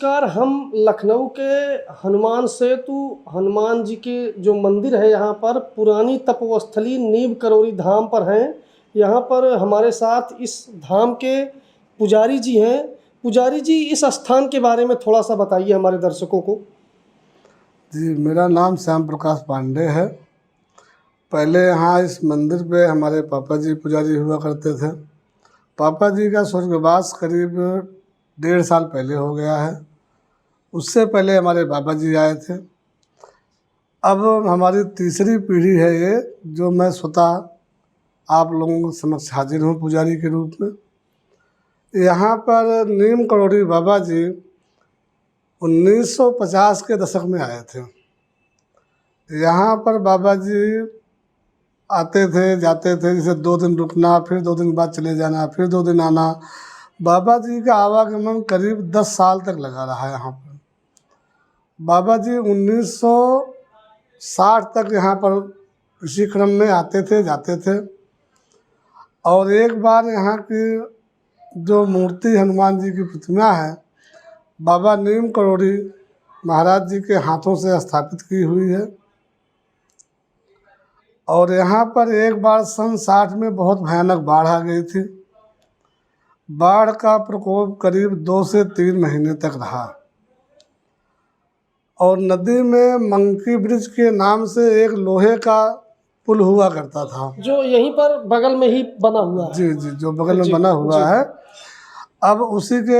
नमस्कार। हम लखनऊ के हनुमान सेतु हनुमान जी के जो मंदिर है यहाँ पर पुरानी तपोस्थली नीम करोली धाम पर हैं। यहाँ पर हमारे साथ इस धाम के पुजारी जी हैं। पुजारी जी, इस स्थान के बारे में थोड़ा सा बताइए हमारे दर्शकों को। जी, मेरा नाम श्याम प्रकाश पांडे है। पहले यहाँ इस मंदिर पे हमारे पापा जी पुजारी हुआ करते थे। पापा जी का स्वर्गवास करीब 1.5 साल पहले हो गया है। उससे पहले हमारे बाबा जी आए थे। अब हमारी तीसरी पीढ़ी है ये, जो मैं स्वतः आप लोगों के समक्ष हाजिर हूँ पुजारी के रूप में। यहाँ पर नीम करोड़ी बाबा जी 1950 के दशक में आए थे। यहाँ पर बाबा जी आते थे जाते थे, जैसे 2 दिन रुकना, फिर 2 दिन बाद चले जाना, फिर 2 दिन आना। बाबा जी का आवागमन करीब 10 साल तक लगा रहा है यहाँ पर। बाबा जी 1960 तक यहाँ पर इसी क्रम में आते थे जाते थे। और एक बार यहाँ की जो मूर्ति हनुमान जी की प्रतिमा है, बाबा नीम करोड़ी महाराज जी के हाथों से स्थापित की हुई है। और यहाँ पर एक बार सन 60 में बहुत भयानक बाढ़ आ गई थी। बाढ़ का प्रकोप करीब 2 से 3 महीने तक रहा। और नदी में मंकी ब्रिज के नाम से एक लोहे का पुल हुआ करता था, जो यहीं पर बगल में ही बना हुआ है। जी जी, जो बगल में जी, बना हुआ जी। है। अब उसी के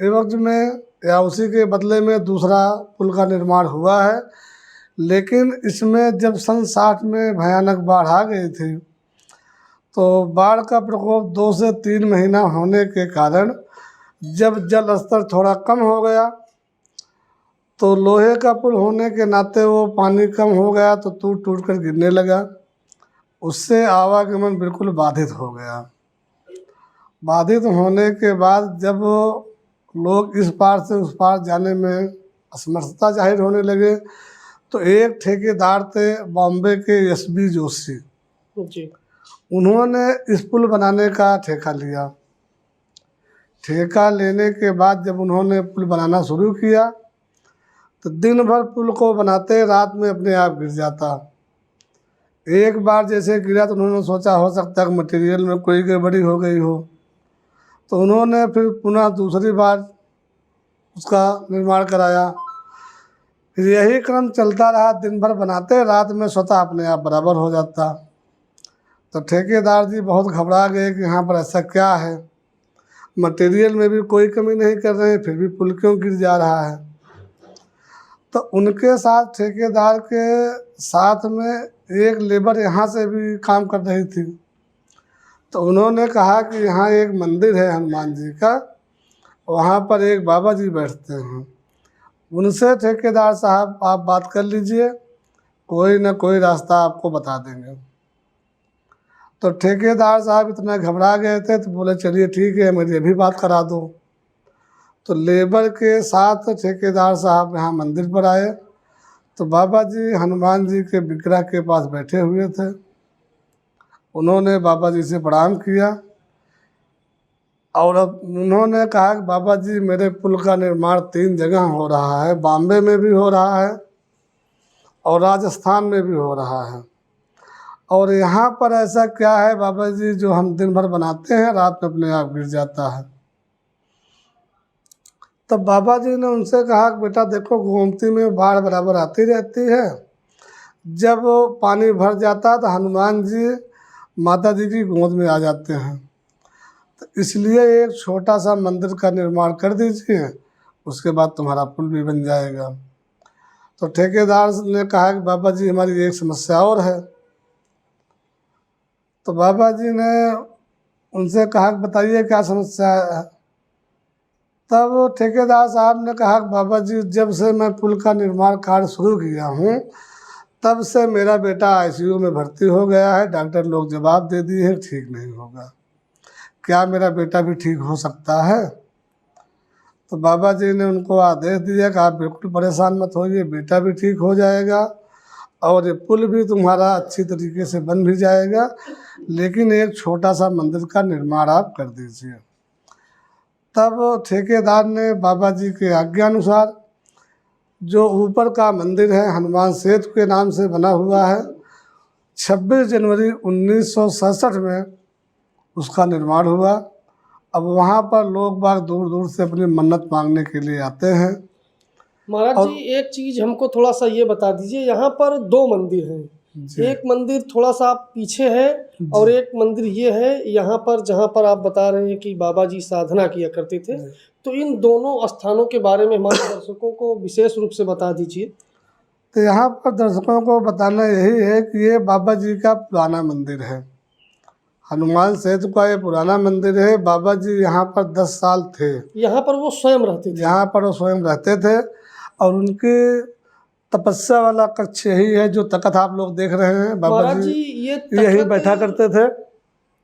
एवज में या उसी के बदले में दूसरा पुल का निर्माण हुआ है। लेकिन इसमें जब सन 60 में भयानक बाढ़ आ गई थी, तो बाढ़ का प्रकोप 2 से 3 महीना होने के कारण जब जल स्तर थोड़ा कम हो गया, तो लोहे का पुल होने के नाते वो पानी कम हो गया तो टूट टूट कर गिरने लगा। उससे आवागमन बिल्कुल बाधित हो गया। बाधित होने के बाद जब लोग इस पार से उस पार जाने में असमर्थता जाहिर होने लगे, तो एक ठेकेदार थे बॉम्बे के एस.बी. जोशी, जी। उन्होंने इस पुल बनाने का ठेका लिया। ठेका लेने के बाद जब उन्होंने पुल बनाना शुरू किया, तो दिन भर पुल को बनाते, रात में अपने आप गिर जाता। एक बार जैसे गिरा तो उन्होंने सोचा हो सकता है मटेरियल में कोई गड़बड़ी हो गई हो, तो उन्होंने फिर पुनः दूसरी बार उसका निर्माण कराया। फिर यही क्रम चलता रहा, दिन भर बनाते, रात में स्वतः अपने आप बराबर हो जाता। तो ठेकेदार जी बहुत घबरा गए कि यहाँ पर ऐसा क्या है, मटेरियल में भी कोई कमी नहीं कर रहे हैं, फिर भी पुल क्यों गिर जा रहा है। तो उनके साथ ठेकेदार के साथ में एक लेबर यहाँ से भी काम कर रही थी। तो उन्होंने कहा कि यहाँ एक मंदिर है हनुमान जी का, वहाँ पर एक बाबा जी बैठते हैं, उनसे ठेकेदार साहब आप बात कर लीजिए, कोई ना कोई रास्ता आपको बता देंगे। तो ठेकेदार साहब इतना घबरा गए थे, तो बोले चलिए ठीक है, मुझे भी बात करा दो। तो लेबर के साथ ठेकेदार साहब यहाँ मंदिर पर आए, तो बाबा जी हनुमान जी के विग्रह के पास बैठे हुए थे। उन्होंने बाबा जी से प्रणाम किया और अब उन्होंने कहा कि बाबा जी, मेरे पुल का निर्माण 3 जगह हो रहा है, बॉम्बे में भी हो रहा है और राजस्थान में भी हो रहा है, और यहाँ पर ऐसा क्या है बाबा जी जो हम दिन भर बनाते हैं, रात में अपने आप गिर जाता है। तब बाबा जी ने उनसे कहा कि बेटा देखो, गोमती में बाढ़ बराबर आती रहती है, जब पानी भर जाता है तो हनुमान जी माता जी की गोद में आ जाते हैं, तो इसलिए एक छोटा सा मंदिर का निर्माण कर दीजिए, उसके बाद तुम्हारा पुल भी बन जाएगा। तो ठेकेदार ने कहा कि बाबा जी हमारी एक समस्या और है। तो बाबा जी ने उनसे कहा कि बताइए क्या समस्या है। तब ठेकेदार साहब ने कहा कि बाबा जी, जब से मैं पुल का निर्माण कार्य शुरू किया हूँ, तब से मेरा बेटा आईसीयू में भर्ती हो गया है। डॉक्टर लोग जवाब दे दिए हैं ठीक नहीं होगा, क्या मेरा बेटा भी ठीक हो सकता है? तो बाबा जी ने उनको आदेश दिया कि आप बिल्कुल परेशान मत होइए, बेटा भी ठीक हो जाएगा और ये पुल भी तुम्हारा अच्छी तरीके से बन भी जाएगा, लेकिन एक छोटा सा मंदिर का निर्माण आप कर दीजिए। तब ठेकेदार ने बाबा जी के आज्ञानुसार जो ऊपर का मंदिर है हनुमान सेतु के नाम से बना हुआ है, 26 जनवरी 1967 में उसका निर्माण हुआ। अब वहाँ पर लोग बाग दूर दूर से अपनी मन्नत मांगने के लिए आते हैं। महाराज और जी एक चीज़ हमको थोड़ा सा ये बता दीजिए, यहाँ पर दो मंदिर हैं। जी एक मंदिर थोड़ा सा पीछे है और एक मंदिर ये है यहाँ पर जहाँ पर आप बता रहे हैं कि बाबा जी साधना किया करते थे। जी। तो इन दोनों स्थानों के बारे में हमारे दर्शकों को विशेष रूप से बता दीजिए। तो यहाँ पर दर्शकों को बताना यही है कि ये बाबा जी का पुराना मंदिर है। हनुमान सेतु का ये पुराना मंदिर है। बाबा जी यहाँ पर 10 साल थे। यहाँ पर वो स्वयं रहते थे। यहाँ पर वो स्वयं रहते थे और उनकी तपस्या वाला कक्ष यही है जो तख्त आप लोग देख रहे हैं। बाबा महाराज जी जी ये यही तख्त बैठा करते थे।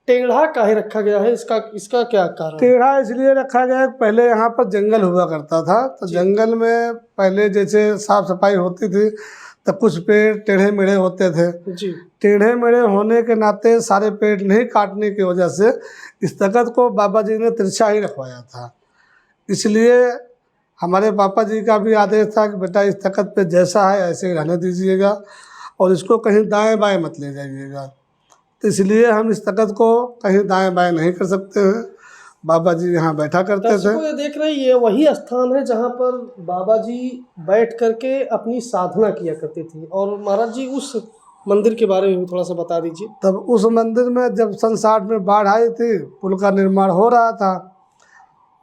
टेढ़ा काहे रखा गया है, इसका क्या कारण है? टेढ़ा इसलिए रखा गया है, पहले यहाँ पर जंगल हुआ करता था, तो जंगल में पहले जैसे साफ सफाई होती थी तो कुछ पेड़ टेढ़े मेढ़े होते थे। जी टेढ़े मेढ़े होने के नाते सारे पेड़ नहीं काटने की वजह से इस तख्त को बाबा जी ने तिरछा ही रखवाया था। इसलिए हमारे पापा जी का भी आदेश था कि बेटा इस तख्त पे जैसा है ऐसे ही रहने दीजिएगा और इसको कहीं दाएं बाएं मत ले जाइएगा। तो इसलिए हम इस तख्त को कहीं दाएं बाएं नहीं कर सकते हैं। बाबा जी यहाँ बैठा करते थे। दर्शकों ये देख रहे हैं, ये वही स्थान है जहाँ पर बाबा जी बैठ करके अपनी साधना किया करते थे। और महाराज जी उस मंदिर के बारे में भी थोड़ा सा बता दीजिए। तब उस मंदिर में जब सन 60 में बाढ़ आई थी, पुल का निर्माण हो रहा था,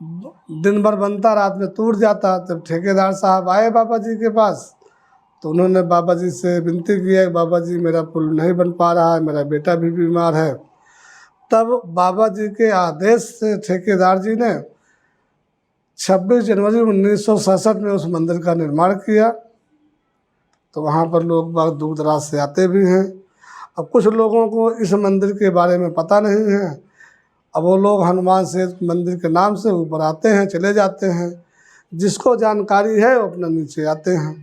दिन भर बनता रात में टूट जाता। तब ठेकेदार साहब आए बाबा जी के पास, तो उन्होंने बाबा जी से विनती की है, बाबा जी मेरा पुल नहीं बन पा रहा है, मेरा बेटा भी बीमार है। तब बाबा जी के आदेश से ठेकेदार जी ने 26 जनवरी 1967 में उस मंदिर का निर्माण किया। तो वहाँ पर लोग बहुत दूर दराज से आते भी हैं। अब कुछ लोगों को इस मंदिर के बारे में पता नहीं है। अब वो लोग हनुमान सेतु मंदिर के नाम से ऊपर आते हैं, चले जाते हैं। जिसको जानकारी है वो अपना नीचे आते हैं।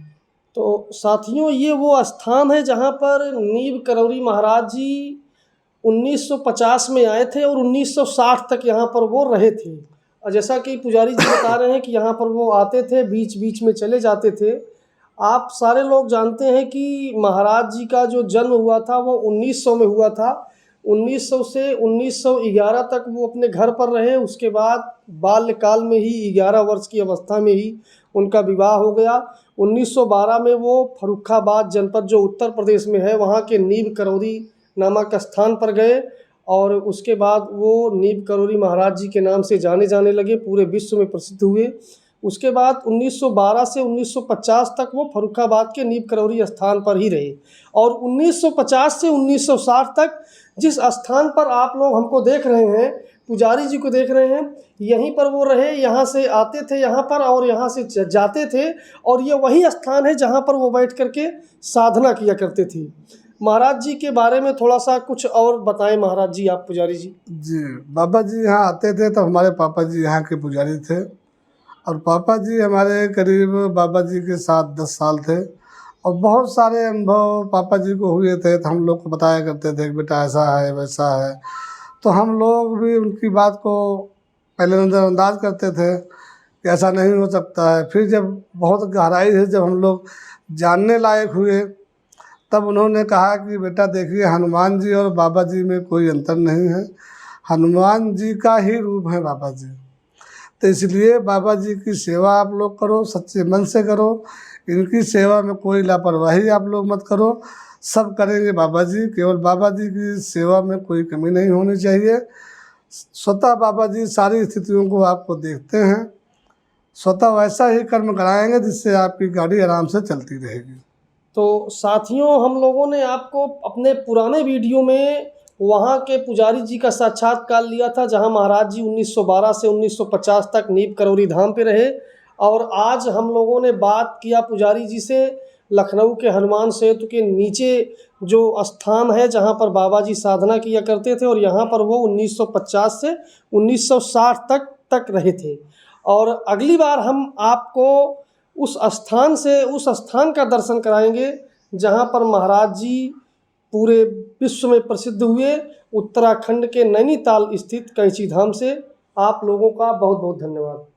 तो साथियों ये वो स्थान है जहाँ पर नीब करौरी महाराज जी 1950 में आए थे और 1960 तक यहाँ पर वो रहे थे। और जैसा कि पुजारी जी बता रहे हैं कि यहाँ पर वो आते थे, बीच बीच में चले जाते थे। आप सारे लोग जानते हैं कि महाराज जी का जो जन्म हुआ था वो 1900 में हुआ था। 1900 से 1911 तक वो अपने घर पर रहे। उसके बाद बाल्यकाल में ही 11 वर्ष की अवस्था में ही उनका विवाह हो गया। 1912 में वो फर्रुखाबाद जनपद जो उत्तर प्रदेश में है वहाँ के नीब करौरी नामक स्थान पर गए और उसके बाद वो नीब करौरी महाराज जी के नाम से जाने जाने लगे, पूरे विश्व में प्रसिद्ध हुए। उसके बाद 1912 से 1950 तक वो फर्रुखाबाद के नीब करौरी स्थान पर ही रहे और 1950 से 1960 तक जिस स्थान पर आप लोग हमको देख रहे हैं, पुजारी जी को देख रहे हैं, यहीं पर वो रहे। यहाँ से आते थे यहाँ पर और यहाँ से जाते थे और ये वही स्थान है जहाँ पर वो बैठ करके साधना किया करते थे। महाराज जी के बारे में थोड़ा सा कुछ और बताएं महाराज जी, आप पुजारी जी। जी, बाबा जी यहाँ आते थे तो हमारे पापा जी यहाँ के पुजारी थे और पापा जी हमारे करीब बाबा जी के साथ 10 साल थे और बहुत सारे अनुभव पापा जी को हुए थे। तो हम लोग को बताया करते थे कि बेटा ऐसा है वैसा है। तो हम लोग भी उनकी बात को पहले नज़रअंदाज करते थे कि ऐसा नहीं हो सकता है। फिर जब बहुत गहराई से जब हम लोग जानने लायक हुए तब उन्होंने कहा कि बेटा देखिए हनुमान जी और बाबा जी में कोई अंतर नहीं है, हनुमान जी का ही रूप है बाबा जी। तो इसलिए बाबा जी की सेवा आप लोग करो, सच्चे मन से करो। इनकी सेवा में कोई लापरवाही आप लोग मत करो। सब करेंगे बाबा जी, केवल बाबा जी की सेवा में कोई कमी नहीं होनी चाहिए। स्वतः बाबा जी सारी स्थितियों को आपको देखते हैं, स्वतः वैसा ही कर्म कराएंगे जिससे आपकी गाड़ी आराम से चलती रहेगी। तो साथियों हम लोगों ने आपको अपने पुराने वीडियो में वहाँ के पुजारी जी का साक्षात्कार लिया था जहाँ महाराज जी 1912 से 1950 तक नीब करौरी धाम पे रहे। और आज हम लोगों ने बात किया पुजारी जी से लखनऊ के हनुमान सेतु के नीचे जो स्थान है जहाँ पर बाबा जी साधना किया करते थे और यहाँ पर वो 1950 से 1960 तक रहे थे। और अगली बार हम आपको उस स्थान का दर्शन कराएंगे जहाँ पर महाराज जी पूरे विश्व में प्रसिद्ध हुए, उत्तराखंड के नैनीताल स्थित कैंची धाम से। आप लोगों का बहुत बहुत धन्यवाद।